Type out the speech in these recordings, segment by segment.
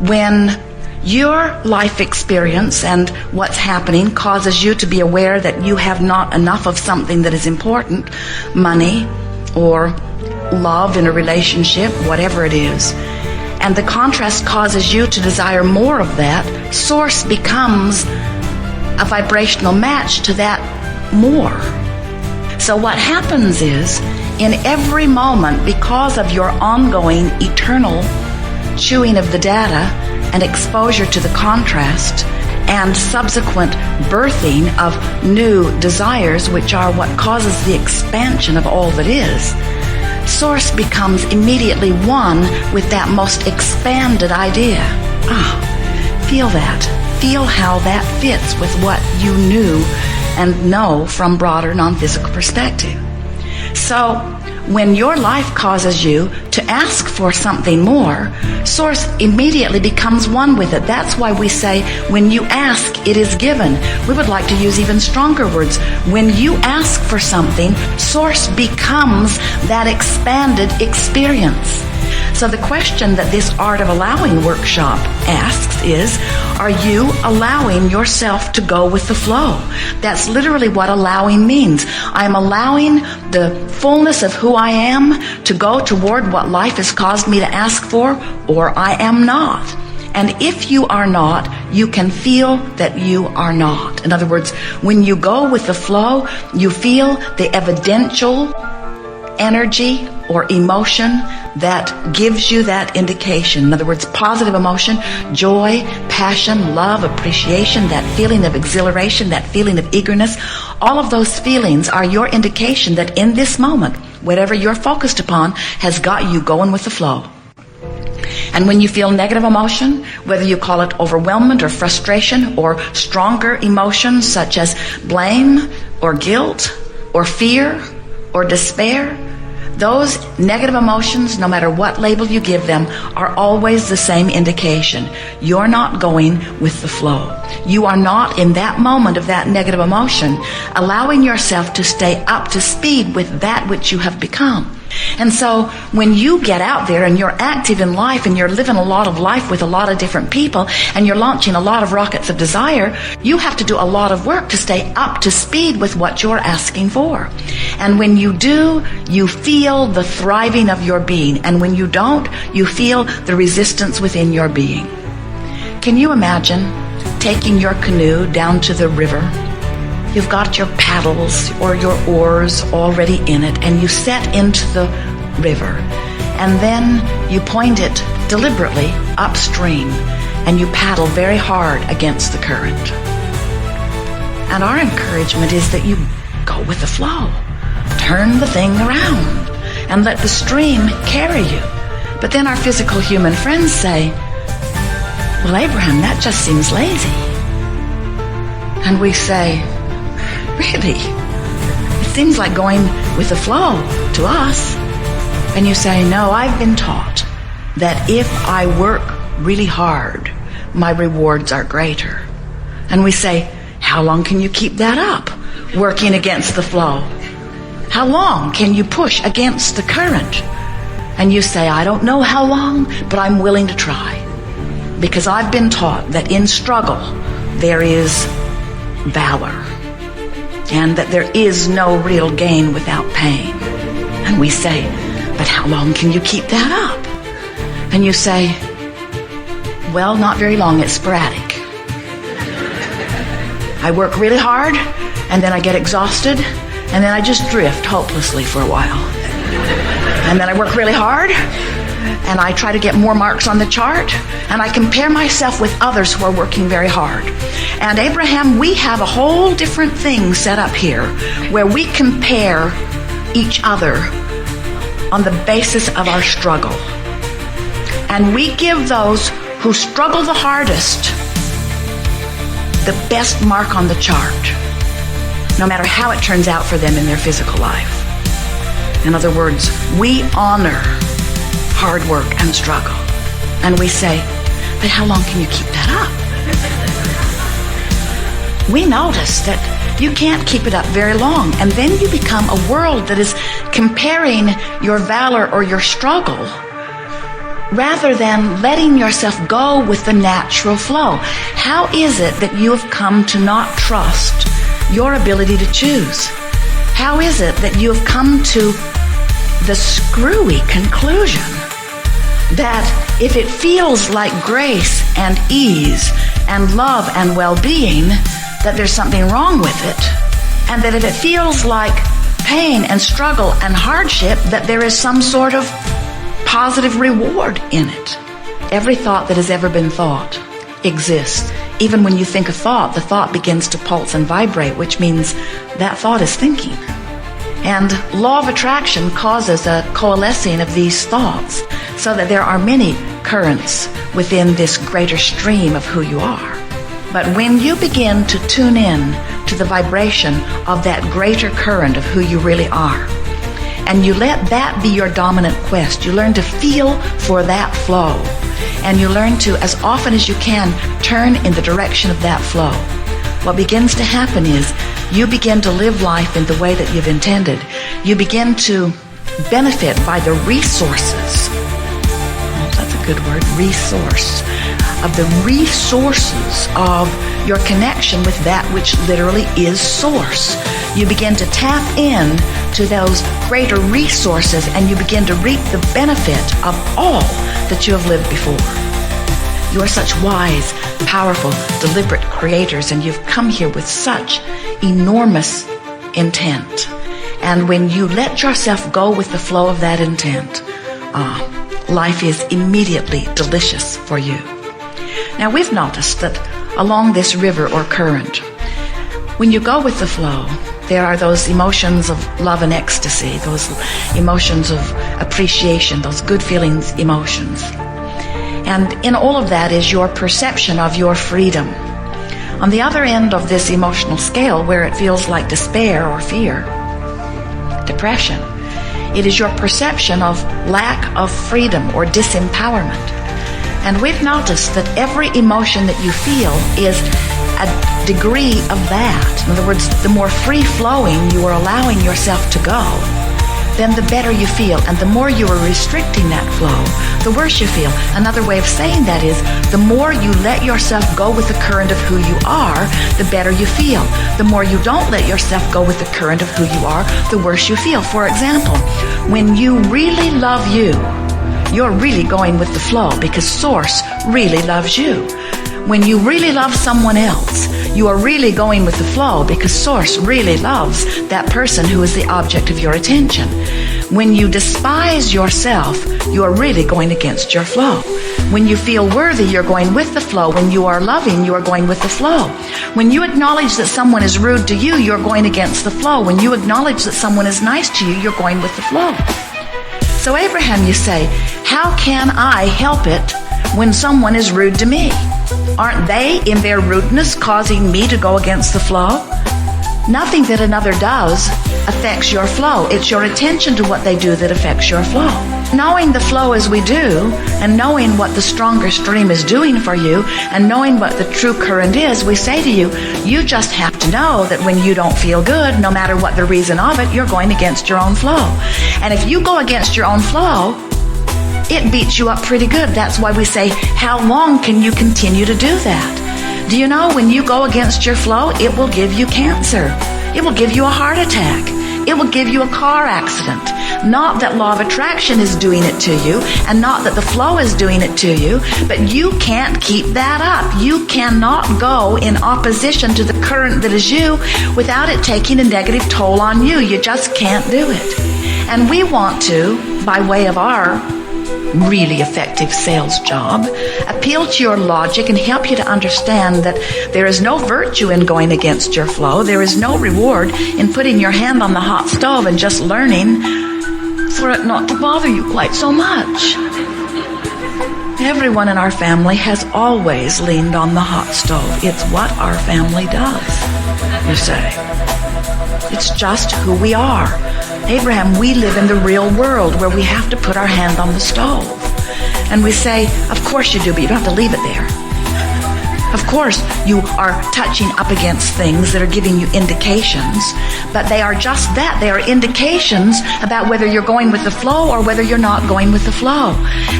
when your life experience and what's happening causes you to be aware that you have not enough of something that is important, money or love in a relationship, whatever it is, and the contrast causes you to desire more of that, source becomes a vibrational match to that more. So what happens is, in every moment, because of your ongoing eternal chewing of the data and exposure to the contrast and subsequent birthing of new desires, which are what causes the expansion of all that is, source becomes immediately one with that most expanded idea. Feel that. Feel how that fits with what you knew and know from broader non-physical perspective. So when your life causes you to ask for something more, source immediately becomes one with it. That's why we say, when you ask, it is given. We would like to use even stronger words. When you ask for something, source becomes that expanded experience. So the question that this Art of Allowing workshop asks is, are you allowing yourself to go with the flow? That's literally what allowing means. I'm allowing the fullness of who I am to go toward what life has caused me to ask for, or I am not. And if you are not, you can feel that you are not. In other words, when you go with the flow, you feel the evidential energy or emotion that gives you that indication. In other words, positive emotion, joy, passion, love, appreciation, that feeling of exhilaration, that feeling of eagerness. All of those feelings are your indication that in this moment, whatever you're focused upon has got you going with the flow. And when you feel negative emotion, whether you call it overwhelmment or frustration or stronger emotions such as blame or guilt or fear or despair, those negative emotions, no matter what label you give them, are always the same indication. You're not going with the flow. You are not, in that moment of that negative emotion, allowing yourself to stay up to speed with that which you have become. And so when you get out there and you're active in life and you're living a lot of life with a lot of different people and you're launching a lot of rockets of desire, you have to do a lot of work to stay up to speed with what you're asking for. And when you do, you feel the thriving of your being. And when you don't, you feel the resistance within your being. Can you imagine taking your canoe down to the river? You've got your paddles or your oars already in it, and you set into the river, and then you point it deliberately upstream, and you paddle very hard against the current. And our encouragement is that you go with the flow. Turn the thing around and let the stream carry you. But then our physical human friends say, well, Abraham, that just seems lazy. And we say, really? It seems like going with the flow to us. And you say, no, I've been taught that if I work really hard, my rewards are greater. And we say, how long can you keep that up, working against the flow? How long can you push against the current? And you say, I don't know how long, but I'm willing to try. Because I've been taught that in struggle, there is valor. And that there is no real gain without pain. And we say, but how long can you keep that up? And you say, well, not very long, it's sporadic. I work really hard, and then I get exhausted, and then I just drift hopelessly for a while. And then I work really hard, and I try to get more marks on the chart, and I compare myself with others who are working very hard. And Abraham, we have a whole different thing set up here where we compare each other on the basis of our struggle. And we give those who struggle the hardest the best mark on the chart, no matter how it turns out for them in their physical life. In other words, we honor hard work and struggle. And we say, but how long can you keep that up? We notice that you can't keep it up very long. And then you become a world that is comparing your valor or your struggle rather than letting yourself go with the natural flow? How is it that you have come to not trust your ability to choose? How is it that you have come to the screwy conclusion that if it feels like grace and ease and love and well-being, that there's something wrong with it, and that if it feels like pain and struggle and hardship, that there is some sort of positive reward in it? Every thought that has ever been thought exists. Even when you think a thought, the thought begins to pulse and vibrate, which means that thought is thinking. And law of attraction causes a coalescing of these thoughts so that there are many currents within this greater stream of who you are. But when you begin to tune in to the vibration of that greater current of who you really are, and you let that be your dominant quest, you learn to feel for that flow, and you learn to, as often as you can, turn in the direction of that flow. What begins to happen is you begin to live life in the way that you've intended. You begin to benefit by the resources. That's a good word, resource. Of the resources of your connection with that which literally is source. You begin to tap in to those greater resources, and you begin to reap the benefit of all that you have lived before. You are such wise, powerful, deliberate creators, and you've come here with such enormous intent. And when you let yourself go with the flow of that intent, life is immediately delicious for you. Now, we've noticed that along this river or current, when you go with the flow, there are those emotions of love and ecstasy, those emotions of appreciation, those good feelings emotions. And in all of that is your perception of your freedom. On the other end of this emotional scale, where it feels like despair or fear, depression, it is your perception of lack of freedom or disempowerment. And we've noticed that every emotion that you feel is a degree of that. In other words, the more free-flowing you are allowing yourself to go, then the better you feel. And the more you are restricting that flow, the worse you feel. Another way of saying that is, the more you let yourself go with the current of who you are, the better you feel. The more you don't let yourself go with the current of who you are, the worse you feel. For example, when you really love you, you're really going with the flow because Source really loves you. When you really love someone else, you are really going with the flow because Source really loves that person who is the object of your attention. When you despise yourself, you are really going against your flow. When you feel worthy, you're going with the flow. When you are loving, you are going with the flow. When you acknowledge that someone is rude to you, you're going against the flow. When you acknowledge that someone is nice to you, you're going with the flow. So Abraham, you say, how can I help it when someone is rude to me? Aren't they, in their rudeness, causing me to go against the flow? Nothing that another does affects your flow. It's your attention to what they do that affects your flow. Knowing the flow as we do, and knowing what the stronger stream is doing for you, and knowing what the true current is, we say to you, you just have to know that when you don't feel good, no matter what the reason of it, you're going against your own flow. And if you go against your own flow, it beats you up pretty good. That's why we say, how long can you continue to do that? Do you know when you go against your flow, it will give you cancer. It will give you a heart attack. It will give you a car accident. Not that law of attraction is doing it to you, and not that the flow is doing it to you, but you can't keep that up. You cannot go in opposition to the current that is you without it taking a negative toll on you. You just can't do it. And we want to, by way of our really effective sales job, appeal to your logic and help you to understand that there is no virtue in going against your flow. There is no reward in putting your hand on the hot stove and just learning for it not to bother you quite so much. Everyone in our family has always leaned on the hot stove. It's what our family does, you say. It's just who we are. Abraham, we live in the real world where we have to put our hand on the stove. And we say, of course you do, but you don't have to leave it there. Of course, you are touching up against things that are giving you indications, but they are just that. They are indications about whether you're going with the flow or whether you're not going with the flow.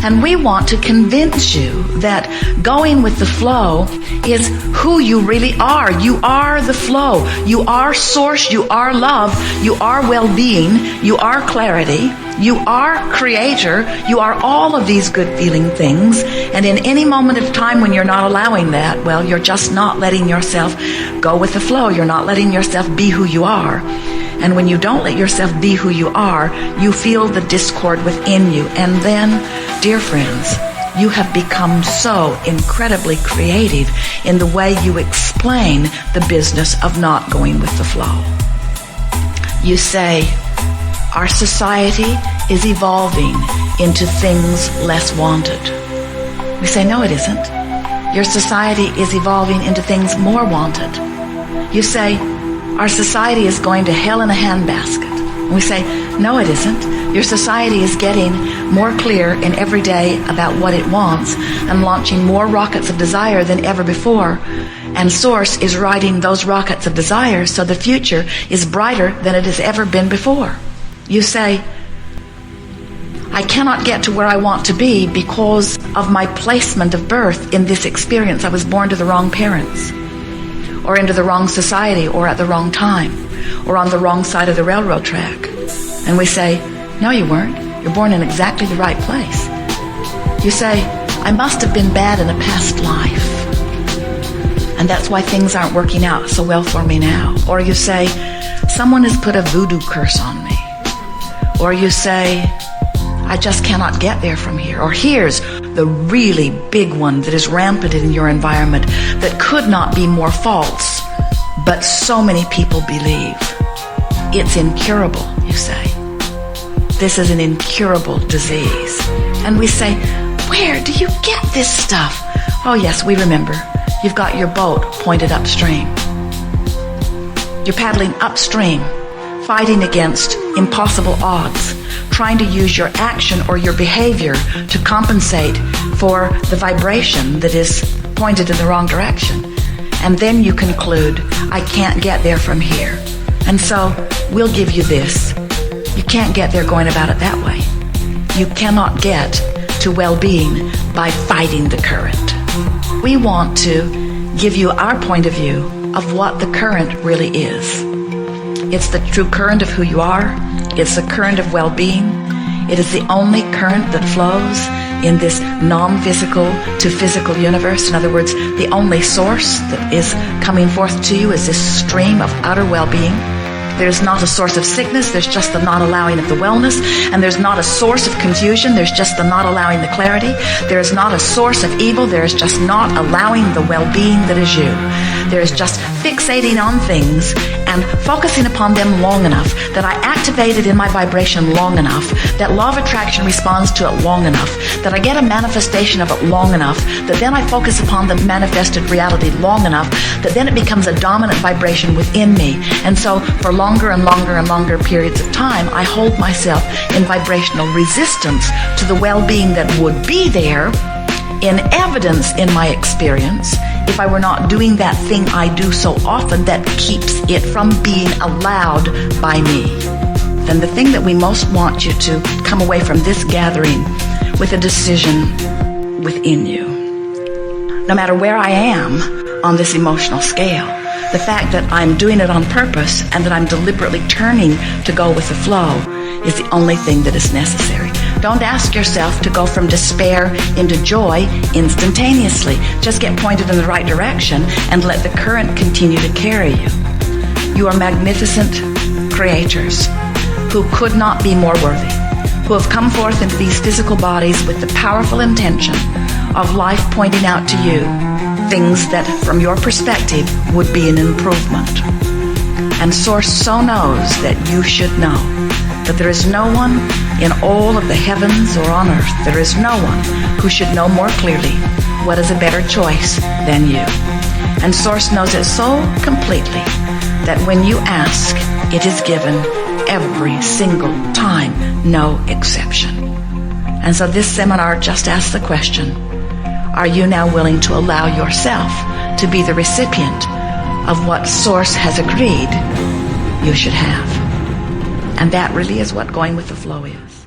And we want to convince you that going with the flow is who you really are. You are the flow. You are source. You are love. You are well-being. You are clarity. You are creator. You are all of these good feeling things. And in any moment of time when you're not allowing that, well, you're just not letting yourself go with the flow. You're not letting yourself be who you are. And when you don't let yourself be who you are, you feel the discord within you. And then, dear friends, you have become so incredibly creative in the way you explain the business of not going with the flow. You say, our society is evolving into things less wanted. We say, no, it isn't. Your society is evolving into things more wanted. You say, our society is going to hell in a handbasket. And we say, no, it isn't. Your society is getting more clear in every day about what it wants and launching more rockets of desire than ever before. And Source is riding those rockets of desire, so the future is brighter than it has ever been before. You say, I cannot get to where I want to be because of my placement of birth in this experience. I was born to the wrong parents, or into the wrong society, or at the wrong time, or on the wrong side of the railroad track. And we say, no, you weren't. You're born in exactly the right place. You say, I must have been bad in a past life, and that's why things aren't working out so well for me now. Or you say, someone has put a voodoo curse on me. Or you say, I just cannot get there from here. Or here's the really big one that is rampant in your environment that could not be more false, but so many people believe. It's incurable, you say. This is an incurable disease. And we say, where do you get this stuff? Oh yes, we remember. You've got your boat pointed upstream. You're paddling upstream, fighting against impossible odds, trying to use your action or your behavior to compensate for the vibration that is pointed in the wrong direction. And then you conclude, I can't get there from here. And so we'll give you this. You can't get there going about it that way. You cannot get to well-being by fighting the current. We want to give you our point of view of what the current really is. It's the true current of who you are. It's the current of well-being. It is the only current that flows in this non-physical to physical universe. In other words, the only source that is coming forth to you is this stream of utter well-being. There's not a source of sickness, there's just the not allowing of the wellness. And there's not a source of confusion, there's just the not allowing the clarity. There's not a source of evil, there's just not allowing the well-being that is you. There's just fixating on things and focusing upon them long enough that I activate it in my vibration long enough, that law of attraction responds to it long enough, that I get a manifestation of it long enough, that then I focus upon the manifested reality long enough, that then it becomes a dominant vibration within me. And so for longer and longer and longer periods of time, I hold myself in vibrational resistance to the well-being that would be there in evidence in my experience if I were not doing that thing I do so often that keeps it from being allowed by me. Then the thing that we most want you to come away from this gathering with a decision within you. No matter where I am on this emotional scale, the fact that I'm doing it on purpose and that I'm deliberately turning to go with the flow is the only thing that is necessary. Don't ask yourself to go from despair into joy instantaneously. Just get pointed in the right direction and let the current continue to carry you. You are magnificent creators who could not be more worthy, who have come forth into these physical bodies with the powerful intention of life pointing out to you things that, from your perspective, would be an improvement. And Source so knows that you should know that there is no one in all of the heavens or on earth, there is no one who should know more clearly what is a better choice than you. And Source knows it so completely that when you ask, it is given every single time, no exception. And so this seminar just asks the question, are you now willing to allow yourself to be the recipient of what Source has agreed you should have. And that really is what going with the flow is.